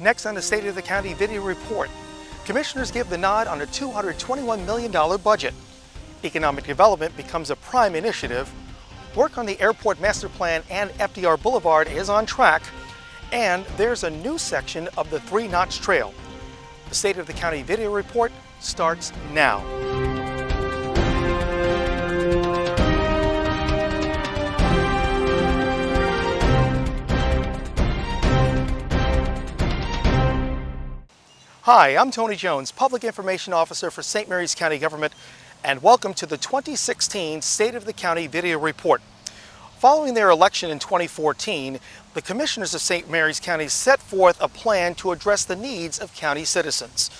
Next on the State of the County Video Report, commissioners give the nod on a $221 million budget. Economic development becomes a prime initiative. Work on the airport master plan and FDR Boulevard is on track. And there's a new section of the Three Notch Trail. The State of the County Video Report starts now. Hi, I'm Tony Jones, Public Information Officer for St. Mary's County Government, and welcome to the 2016 State of the County Video Report. Following their election in 2014, the Commissioners of St. Mary's County set forth a plan to address the needs of county citizens.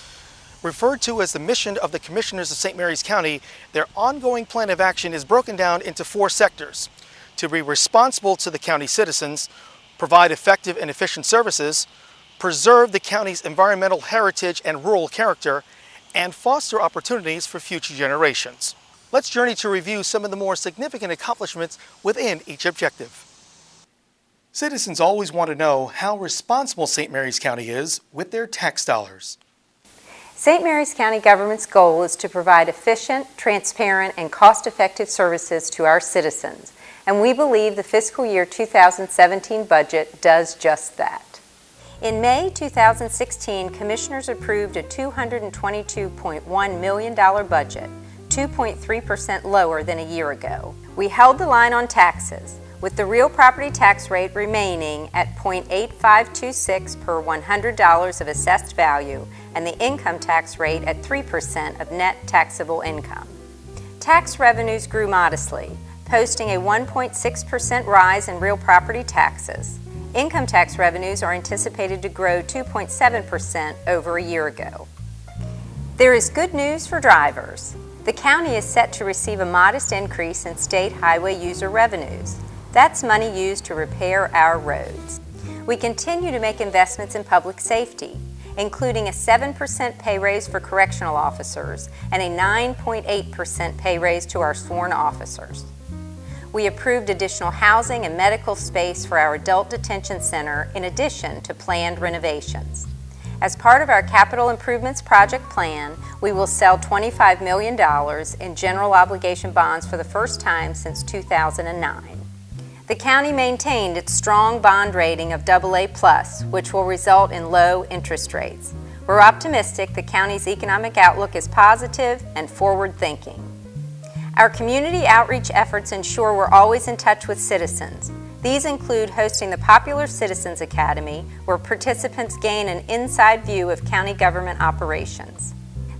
Referred to as the mission of the Commissioners of St. Mary's County, their ongoing plan of action is broken down into 4 sectors: to be responsible to the county citizens, provide effective and efficient services, preserve the county's environmental heritage and rural character, and foster opportunities for future generations. Let's journey to review some of the more significant accomplishments within each objective. Citizens always want to know how responsible St. Mary's County is with their tax dollars. St. Mary's County government's goal is to provide efficient, transparent, and cost-effective services to our citizens, and we believe the fiscal year 2017 budget does just that. In May 2016, Commissioners approved a $222.1 million budget, 2.3% lower than a year ago. We held the line on taxes, with the real property tax rate remaining at 0.8526 per $100 of assessed value and the income tax rate at 3% of net taxable income. Tax revenues grew modestly, posting a 1.6% rise in real property taxes. Income tax revenues are anticipated to grow 2.7% over a year ago. There is good news for drivers. The county is set to receive a modest increase in state highway user revenues. That's money used to repair our roads. We continue to make investments in public safety, including a 7% pay raise for correctional officers and a 9.8% pay raise to our sworn officers. We approved additional housing and medical space for our adult detention center in addition to planned renovations. As part of our capital improvements project plan, we will sell $25 million in general obligation bonds for the first time since 2009. The county maintained its strong bond rating of AA+, which will result in low interest rates. We're optimistic the county's economic outlook is positive and forward-thinking. Our community outreach efforts ensure we're always in touch with citizens. These include hosting the Popular Citizens Academy, where participants gain an inside view of county government operations.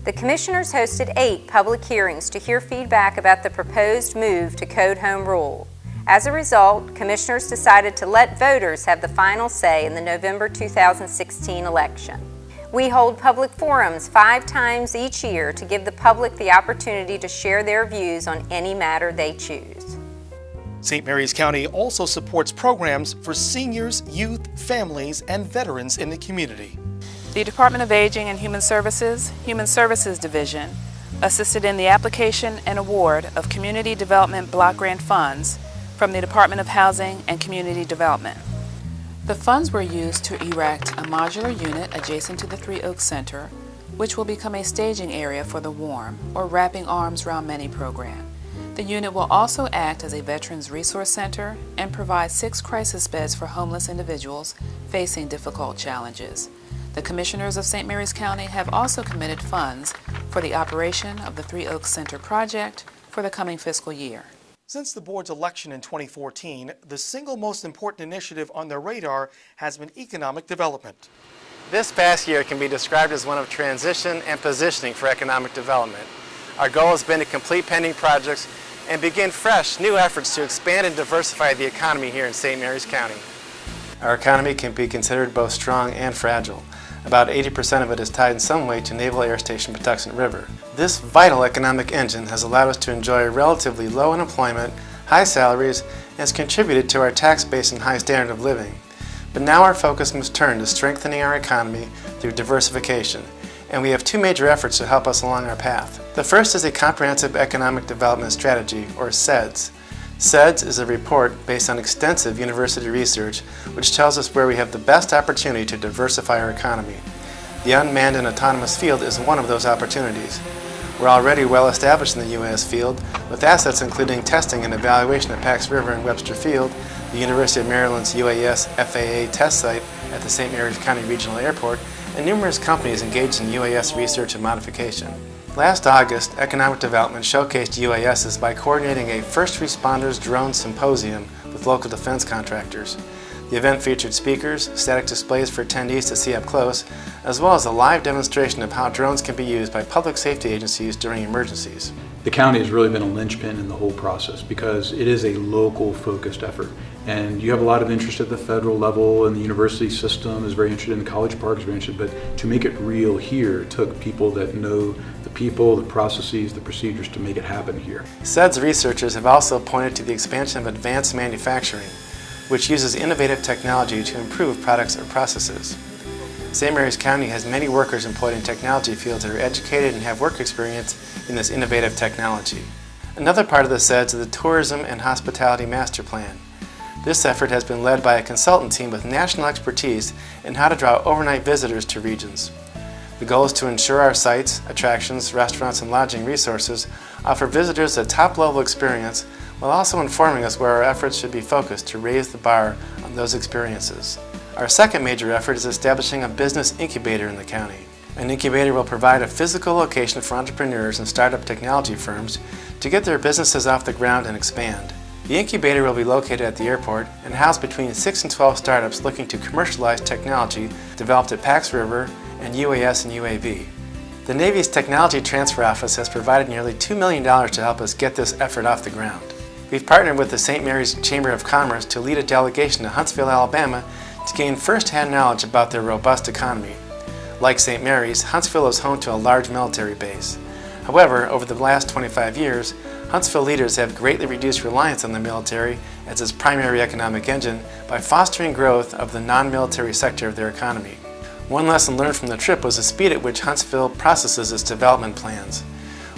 The Commissioners hosted 8 public hearings to hear feedback about the proposed move to Code Home Rule. As a result, Commissioners decided to let voters have the final say in the November 2016 election. We hold public forums 5 times each year to give the public the opportunity to share their views on any matter they choose. St. Mary's County also supports programs for seniors, youth, families, and veterans in the community. The Department of Aging and Human Services Division assisted in the application and award of Community Development Block Grant funds from the Department of Housing and Community Development. The funds were used to erect a modular unit adjacent to the Three Oaks Center, which will become a staging area for the WARM, or Wrapping Arms Round Many program. The unit will also act as a Veterans Resource Center and provide 6 crisis beds for homeless individuals facing difficult challenges. The Commissioners of St. Mary's County have also committed funds for the operation of the Three Oaks Center project for the coming fiscal year. Since the board's election in 2014, the single most important initiative on their radar has been economic development. This past year can be described as one of transition and positioning for economic development. Our goal has been to complete pending projects and begin fresh, new efforts to expand and diversify the economy here in St. Mary's County. Our economy can be considered both strong and fragile. About 80% of it is tied in some way to Naval Air Station Patuxent River. This vital economic engine has allowed us to enjoy relatively low unemployment, high salaries, and has contributed to our tax base and high standard of living. But now our focus must turn to strengthening our economy through diversification, and we have 2 major efforts to help us along our path. The first is a Comprehensive Economic Development Strategy, or CEDS. SEDS is a report based on extensive university research which tells us where we have the best opportunity to diversify our economy. The unmanned and autonomous field is one of those opportunities. We're already well established in the UAS field with assets including testing and evaluation at Pax River and Webster Field, the University of Maryland's UAS FAA test site at the St. Mary's County Regional Airport, and numerous companies engaged in UAS research and modification. Last August, Economic Development showcased UASs by coordinating a First Responders Drone Symposium with local defense contractors. The event featured speakers, static displays for attendees to see up close, as well as a live demonstration of how drones can be used by public safety agencies during emergencies. The county has really been a linchpin in the whole process because it is a local focused effort. And you have a lot of interest at the federal level, and the university system is very interested, and the College Park is very interested, but to make it real here, it took people that know the people, the processes, the procedures to make it happen here. SEDS researchers have also pointed to the expansion of advanced manufacturing, which uses innovative technology to improve products or processes. St. Mary's County has many workers employed in technology fields that are educated and have work experience in this innovative technology. Another part of the SEDS is the Tourism and Hospitality Master Plan. This effort has been led by a consultant team with national expertise in how to draw overnight visitors to regions. The goal is to ensure our sites, attractions, restaurants, and lodging resources offer visitors a top-level experience while also informing us where our efforts should be focused to raise the bar on those experiences. Our second major effort is establishing a business incubator in the county. An incubator will provide a physical location for entrepreneurs and startup technology firms to get their businesses off the ground and expand. The incubator will be located at the airport and house between 6 and 12 startups looking to commercialize technology developed at Pax River and UAS and UAV. The Navy's Technology Transfer Office has provided nearly $2 million to help us get this effort off the ground. We've partnered with the St. Mary's Chamber of Commerce to lead a delegation to Huntsville, Alabama to gain first-hand knowledge about their robust economy. Like St. Mary's, Huntsville is home to a large military base. However, over the last 25 years, Huntsville leaders have greatly reduced reliance on the military as its primary economic engine by fostering growth of the non-military sector of their economy. One lesson learned from the trip was the speed at which Huntsville processes its development plans.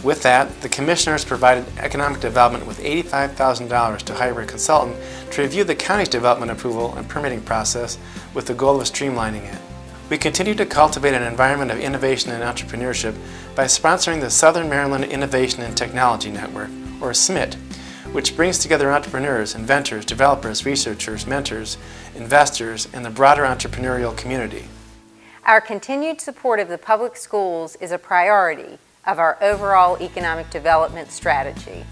With that, the commissioners provided economic development with $85,000 to hire a consultant to review the county's development approval and permitting process with the goal of streamlining it. We continue to cultivate an environment of innovation and entrepreneurship by sponsoring the Southern Maryland Innovation and Technology Network, or SMIT, which brings together entrepreneurs, inventors, developers, researchers, mentors, investors, and the broader entrepreneurial community. Our continued support of the public schools is a priority of our overall economic development strategy.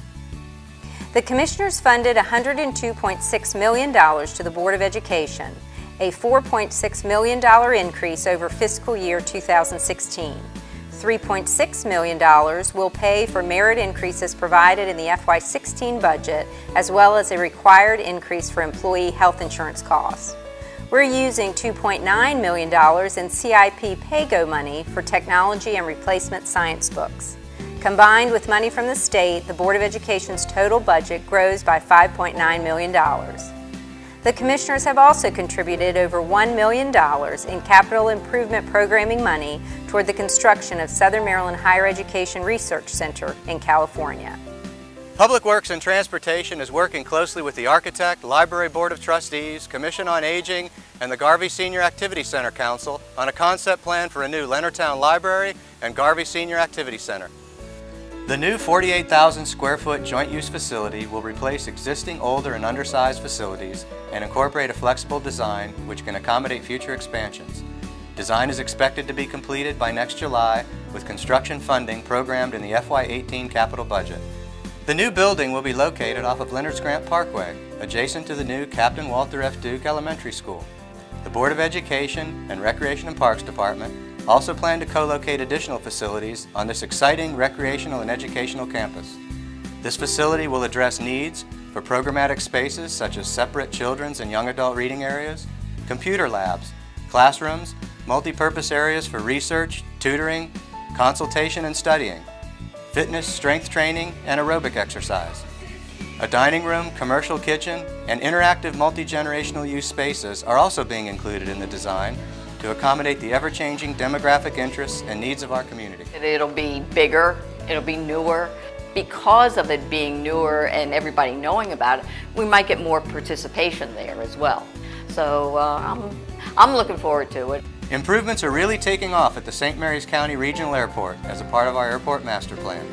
The Commissioners funded $102.6 million to the Board of Education, a $4.6 million increase over fiscal year 2016. $3.6 million will pay for merit increases provided in the FY16 budget, as well as a required increase for employee health insurance costs. We're using $2.9 million in CIP PAYGO money for technology and replacement science books. Combined with money from the state, the Board of Education's total budget grows by $5.9 million. The Commissioners have also contributed over $1 million in capital improvement programming money toward the construction of Southern Maryland Higher Education Research Center in California. Public Works and Transportation is working closely with the Architect, Library Board of Trustees, Commission on Aging, and the Garvey Senior Activity Center Council on a concept plan for a new Leonardtown Library and Garvey Senior Activity Center. The new 48,000 square foot joint use facility will replace existing older and undersized facilities and incorporate a flexible design which can accommodate future expansions. Design is expected to be completed by next July with construction funding programmed in the FY18 capital budget. The new building will be located off of Leonards Grant Parkway, adjacent to the new Captain Walter F. Duke Elementary School. The Board of Education and Recreation and Parks Department also plan to co-locate additional facilities on this exciting recreational and educational campus. This facility will address needs for programmatic spaces such as separate children's and young adult reading areas, computer labs, classrooms, multi-purpose areas for research, tutoring, consultation and studying, fitness, strength training, and aerobic exercise. A dining room, commercial kitchen, and interactive multi-generational use spaces are also being included in the design to accommodate the ever-changing demographic interests and needs of our community. It'll be bigger, it'll be newer, because of it being newer and everybody knowing about it, we might get more participation there as well. So I'm looking forward to it. Improvements are really taking off at the St. Mary's County Regional Airport as a part of our airport master plan.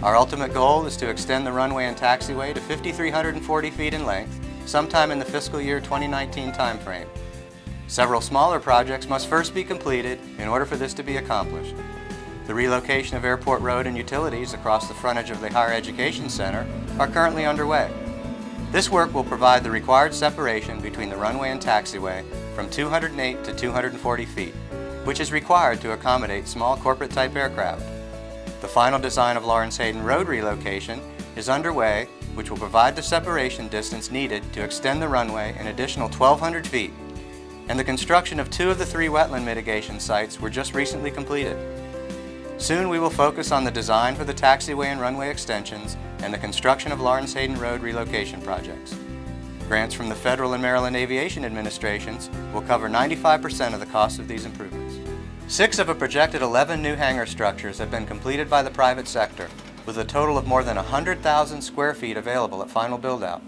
Our ultimate goal is to extend the runway and taxiway to 5,340 feet in length sometime in the fiscal year 2019 timeframe. Several smaller projects must first be completed in order for this to be accomplished. The relocation of Airport Road and utilities across the frontage of the Higher Education Center are currently underway. This work will provide the required separation between the runway and taxiway from 208 to 240 feet, which is required to accommodate small corporate-type aircraft. The final design of Lawrence Hayden Road relocation is underway, which will provide the separation distance needed to extend the runway an additional 1,200 feet. And the construction of 2 of the 3 wetland mitigation sites were just recently completed. Soon we will focus on the design for the taxiway and runway extensions and the construction of Lawrence Hayden Road relocation projects. Grants from the Federal and Maryland Aviation Administrations will cover 95% of the cost of these improvements. 6 of a projected 11 new hangar structures have been completed by the private sector, with a total of more than 100,000 square feet available at final build-out.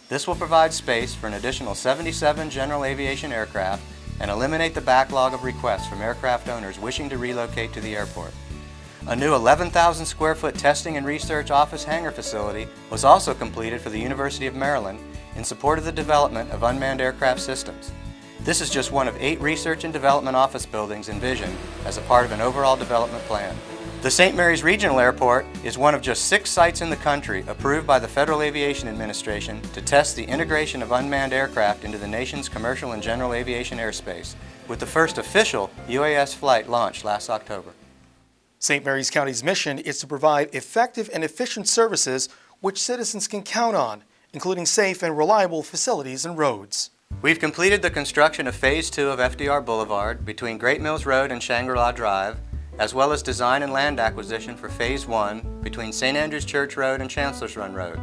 This will provide space for an additional 77 general aviation aircraft and eliminate the backlog of requests from aircraft owners wishing to relocate to the airport. A new 11,000 square foot testing and research office hangar facility was also completed for the University of Maryland in support of the development of unmanned aircraft systems. This is just one of 8 research and development office buildings envisioned as a part of an overall development plan. The St. Mary's Regional Airport is one of just 6 sites in the country approved by the Federal Aviation Administration to test the integration of unmanned aircraft into the nation's commercial and general aviation airspace, with the first official UAS flight launched last October. St. Mary's County's mission is to provide effective and efficient services which citizens can count on, including safe and reliable facilities and roads. We've completed the construction of Phase 2 of FDR Boulevard between Great Mills Road and Shangri-La Drive, as well as design and land acquisition for Phase 1 between St. Andrews Church Road and Chancellor's Run Road.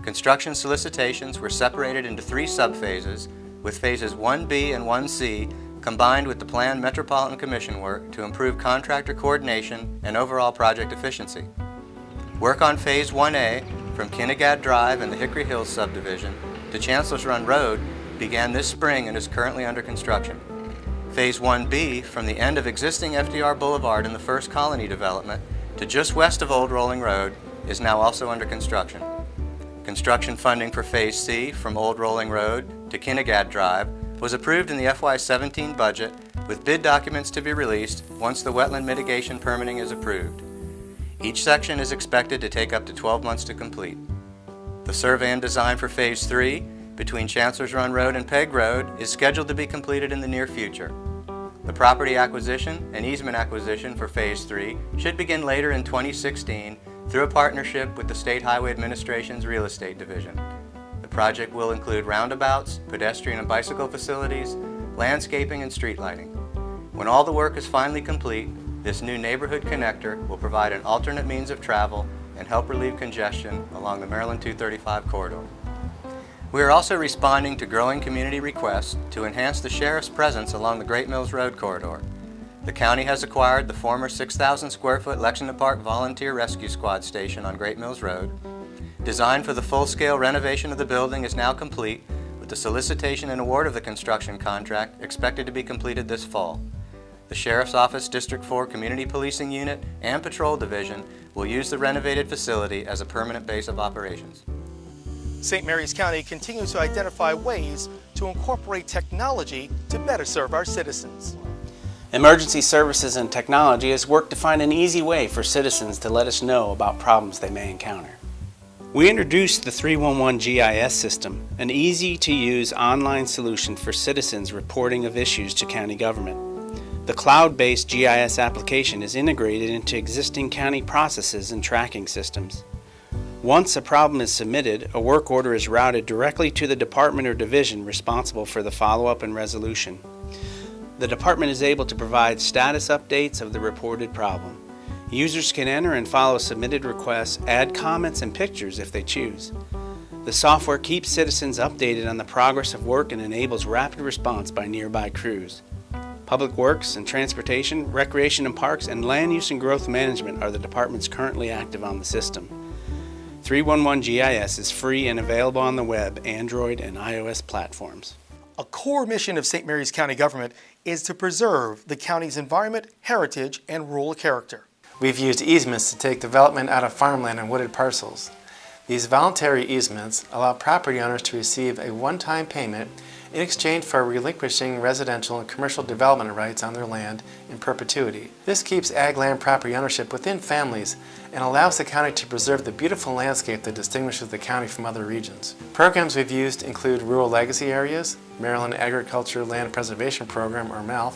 Construction solicitations were separated into 3 subphases, with Phases 1B and 1C combined with the planned Metropolitan Commission work to improve contractor coordination and overall project efficiency. Work on Phase 1A from Kinnegad Drive and the Hickory Hills subdivision to Chancellor's Run Road began this spring and is currently under construction. Phase 1B from the end of existing FDR Boulevard in the First Colony development to just west of Old Rolling Road is now also under construction. Construction funding for Phase C from Old Rolling Road to Kinnegad Drive was approved in the FY17 budget, with bid documents to be released once the wetland mitigation permitting is approved. Each section is expected to take up to 12 months to complete. The survey and design for Phase 3 between Chancellor's Run Road and Peg Road is scheduled to be completed in the near future. The property acquisition and easement acquisition for Phase 3 should begin later in 2016 through a partnership with the State Highway Administration's Real Estate Division. The project will include roundabouts, pedestrian and bicycle facilities, landscaping, and street lighting. When all the work is finally complete, this new neighborhood connector will provide an alternate means of travel and help relieve congestion along the Maryland 235 corridor. We are also responding to growing community requests to enhance the Sheriff's presence along the Great Mills Road corridor. The county has acquired the former 6,000 square foot Lexington Park Volunteer Rescue Squad station on Great Mills Road. Design for the full-scale renovation of the building is now complete, with the solicitation and award of the construction contract expected to be completed this fall. The Sheriff's Office District 4 Community Policing Unit and Patrol Division will use the renovated facility as a permanent base of operations. St. Mary's County continues to identify ways to incorporate technology to better serve our citizens. Emergency Services and Technology has worked to find an easy way for citizens to let us know about problems they may encounter. We introduced the 311 GIS system, an easy-to-use online solution for citizens reporting of issues to county government. The cloud-based GIS application is integrated into existing county processes and tracking systems. Once a problem is submitted, a work order is routed directly to the department or division responsible for the follow-up and resolution. The department is able to provide status updates of the reported problem. Users can enter and follow submitted requests, add comments and pictures if they choose. The software keeps citizens updated on the progress of work and enables rapid response by nearby crews. Public Works and Transportation, Recreation and Parks, and Land Use and Growth Management are the departments currently active on the system. 311 GIS is free and available on the web, Android, and iOS platforms. A core mission of St. Mary's County government is to preserve the county's environment, heritage, and rural character. We've used easements to take development out of farmland and wooded parcels. These voluntary easements allow property owners to receive a one-time payment in exchange for relinquishing residential and commercial development rights on their land in perpetuity. This keeps ag land property ownership within families and allows the county to preserve the beautiful landscape that distinguishes the county from other regions. Programs we've used include Rural Legacy Areas, Maryland Agriculture Land Preservation Program, or MALP,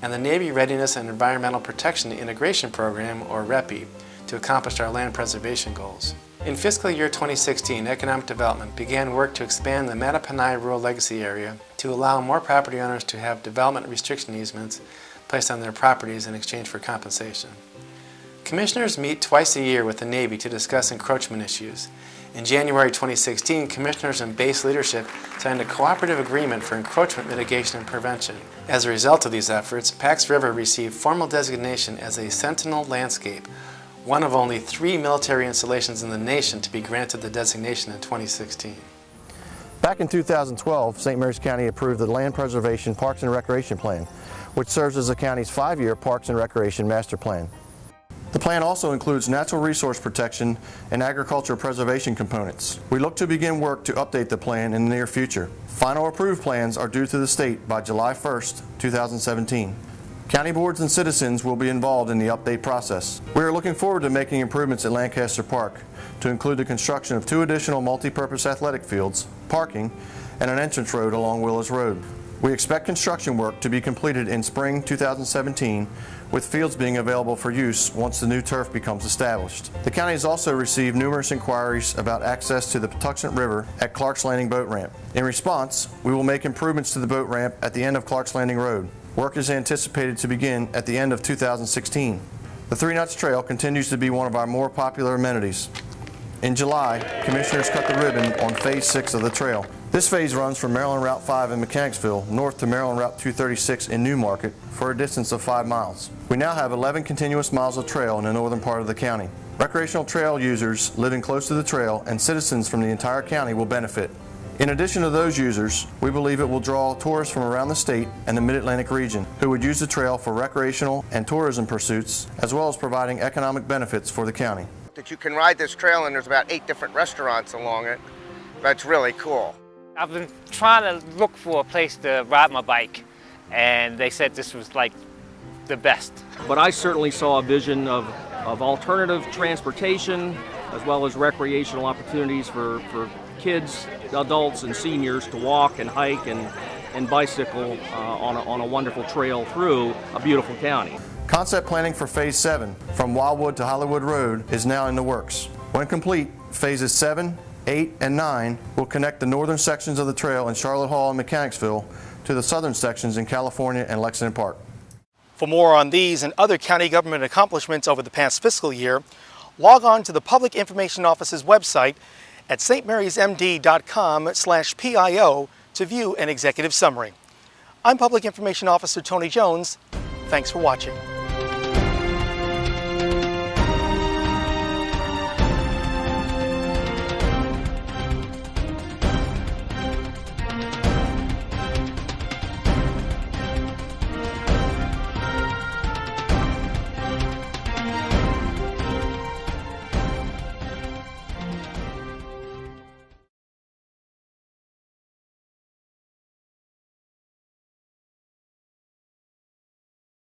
and the Navy Readiness and Environmental Protection Integration Program, or REPI, to accomplish our land preservation goals. In fiscal year 2016, Economic Development began work to expand the Mattaponi Rural Legacy Area to allow more property owners to have development restriction easements placed on their properties in exchange for compensation. Commissioners meet twice a year with the Navy to discuss encroachment issues. In January 2016, Commissioners and base leadership signed a cooperative agreement for encroachment mitigation and prevention. As a result of these efforts, Pax River received formal designation as a Sentinel Landscape, one of only 3 military installations in the nation to be granted the designation in 2016. Back in 2012, St. Mary's County approved the Land Preservation Parks and Recreation Plan, which serves as the county's 5-year Parks and Recreation Master Plan. The plan also includes natural resource protection and agricultural preservation components. We look to begin work to update the plan in the near future. Final approved plans are due to the state by July 1st, 2017. County boards and citizens will be involved in the update process. We are looking forward to making improvements at Lancaster Park to include the construction of 2 additional multi-purpose athletic fields, parking, and an entrance road along Willis Road. We expect construction work to be completed in spring 2017, with fields being available for use once the new turf becomes established. The county has also received numerous inquiries about access to the Patuxent River at Clark's Landing Boat Ramp. In response, we will make improvements to the boat ramp at the end of Clark's Landing Road. Work is anticipated to begin at the end of 2016. The Three Nuts Trail continues to be one of our more popular amenities. In July, Commissioners cut the ribbon on Phase 6 of the trail. This phase runs from Maryland Route 5 in Mechanicsville north to Maryland Route 236 in Newmarket for a distance of 5 miles. We now have 11 continuous miles of trail in the northern part of the county. Recreational trail users living close to the trail and citizens from the entire county will benefit. In addition to those users, we believe it will draw tourists from around the state and the Mid-Atlantic region who would use the trail for recreational and tourism pursuits, as well as providing economic benefits for the county. That you can ride this trail and there's about 8 different restaurants along it. That's really cool. I've been trying to look for a place to ride my bike, and they said this was like the best. But I certainly saw a vision of alternative transportation as well as recreational opportunities for kids, adults, and seniors to walk and hike and bicycle on a wonderful trail through a beautiful county. Concept planning for Phase 7 from Wildwood to Hollywood Road is now in the works. When complete, Phases 7, 8, and 9 will connect the northern sections of the trail in Charlotte Hall and Mechanicsville to the southern sections in California and Lexington Park. For more on these and other county government accomplishments over the past fiscal year, log on to the Public Information Office's website at stmarysmd.com/PIO to view an executive summary. I'm Public Information Officer Tony Jones. Thanks for watching.